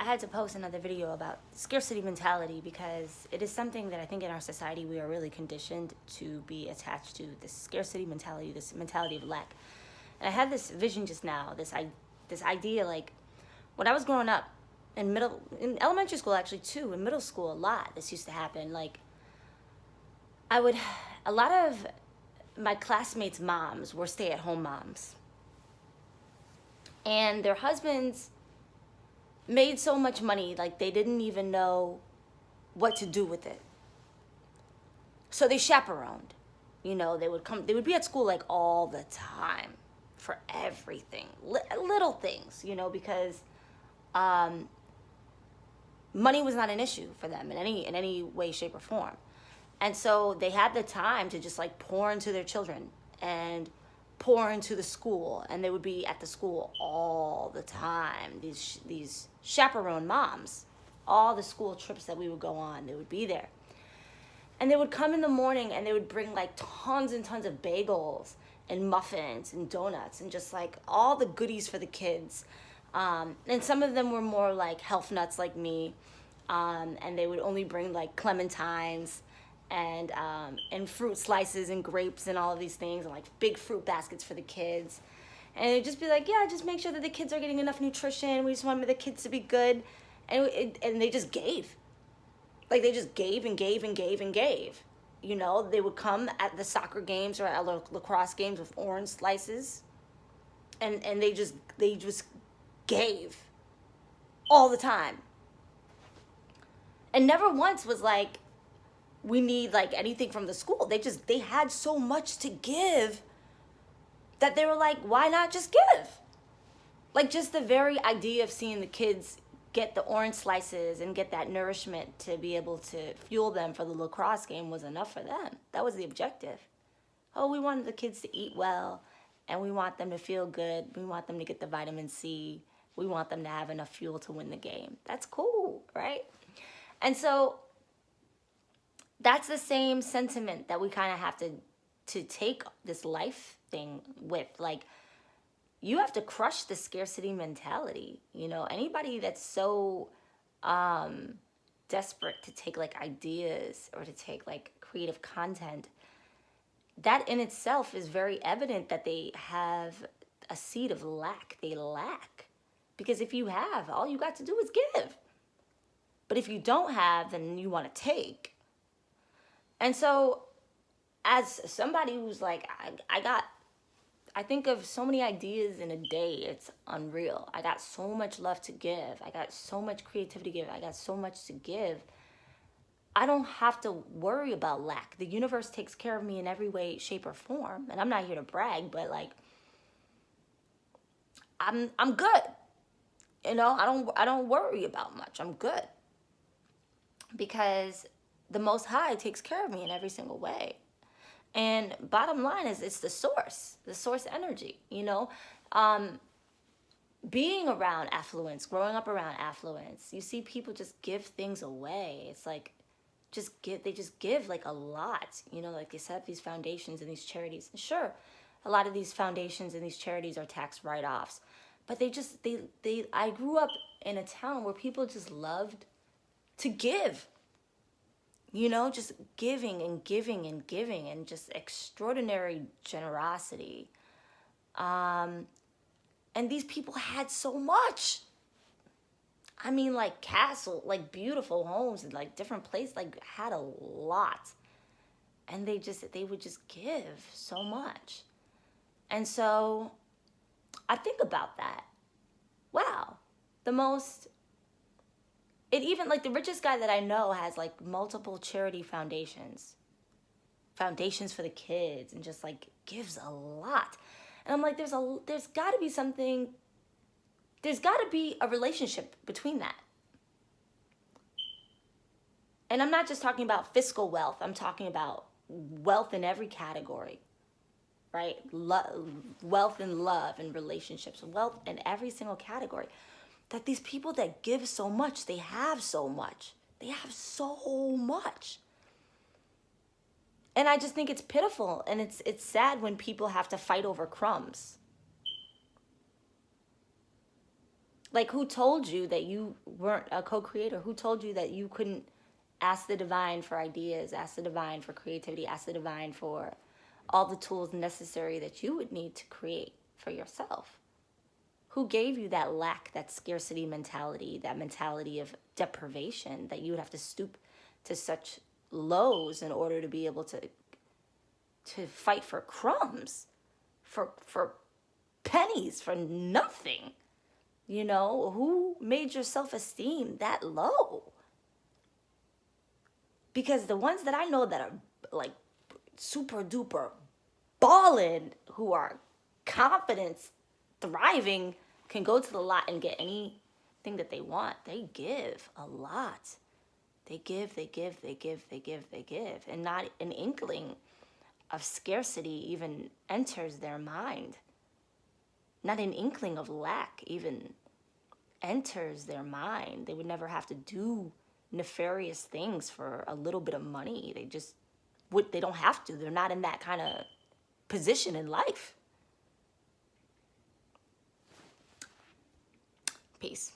had to post another video about scarcity mentality because it is something that I think in our society we are really conditioned to be attached to, this scarcity mentality, this mentality of lack. And I had this vision just now, this idea, like when I was growing up in elementary school actually too, in middle school a lot, this used to happen. Like a lot of my classmates' moms were stay-at-home moms. And their husbands made so much money, like they didn't even know what to do with it. So they chaperoned. You know, they would be at school like all the time for everything, little things, you know, because money was not an issue for them in any way, shape, or form. And so they had the time to just like pour into their children and pour into the school, and they would be at the school all the time. These chaperone moms, all the school trips that we would go on, they would be there. And they would come in the morning and they would bring like tons and tons of bagels and muffins and donuts and just like all the goodies for the kids. And some of them were more like health nuts like me. And they would only bring like clementines and fruit slices and grapes and all of these things, and like big fruit baskets for the kids. And it'd just be like, yeah, just make sure that the kids are getting enough nutrition. We just want the kids to be good. And they just gave. Like they just gave and gave and gave and gave. You know, they would come at the soccer games or at lacrosse games with orange slices. And they just gave all the time. And never once was like, we need like anything from the school. They had so much to give that they were like, why not just give? Like just the very idea of seeing the kids get the orange slices and get that nourishment to be able to fuel them for the lacrosse game was enough for them. That was the objective. Oh, we wanted the kids to eat well, and we want them to feel good. We want them to get the vitamin C. We want them to have enough fuel to win the game. That's cool, right? And so that's the same sentiment that we kind of have to take this life thing with. Like, you have to crush the scarcity mentality. You know, anybody that's so desperate to take like ideas or to take like creative content, that in itself is very evident that they have a seed of lack. They lack. Because if you have, all you got to do is give. But if you don't have, then you want to take. And so as somebody who's like, I think of so many ideas in a day, it's unreal. I got so much love to give. I got so much creativity to give. I got so much to give. I don't have to worry about lack. The universe takes care of me in every way, shape, or form. And I'm not here to brag, but like, I'm good. You know, I don't worry about much. I'm good. Because the Most High takes care of me in every single way. And bottom line is, it's the source energy, you know. Being around affluence, growing up around affluence, you see people just give things away. It's like, they just give like a lot, you know, like they set up these foundations and these charities. And sure, a lot of these foundations and these charities are tax write-offs, but I grew up in a town where people just loved to give. You know, just giving and giving and giving and just extraordinary generosity. And these people had so much. I mean, like like beautiful homes and like different places, like had a lot. And they would just give so much. And so I think about that. Wow. It even, like, the richest guy that I know has, like, multiple charity foundations for the kids, and just, like, gives a lot. And I'm like, there's got to be something, there's got to be a relationship between that. And I'm not just talking about fiscal wealth. I'm talking about wealth in every category, right? Wealth and love and relationships, wealth in every single category. That these people that give so much, they have so much. They have so much. And I just think it's pitiful, and it's sad when people have to fight over crumbs. Like, who told you that you weren't a co-creator? Who told you that you couldn't ask the divine for ideas, ask the divine for creativity, ask the divine for all the tools necessary that you would need to create for yourself? Who gave you that lack, that scarcity mentality, that mentality of deprivation, that you would have to stoop to such lows in order to be able to fight for crumbs, for pennies, for nothing? You know, who made your self-esteem that low? Because the ones that I know that are like super duper ballin', who are confident, thriving, can go to the lot and get anything that they want. They give a lot. They give, they give, they give, they give, they give. And not an inkling of scarcity even enters their mind. Not an inkling of lack even enters their mind. They would never have to do nefarious things for a little bit of money. They don't have to. They're not in that kind of position in life. Peace.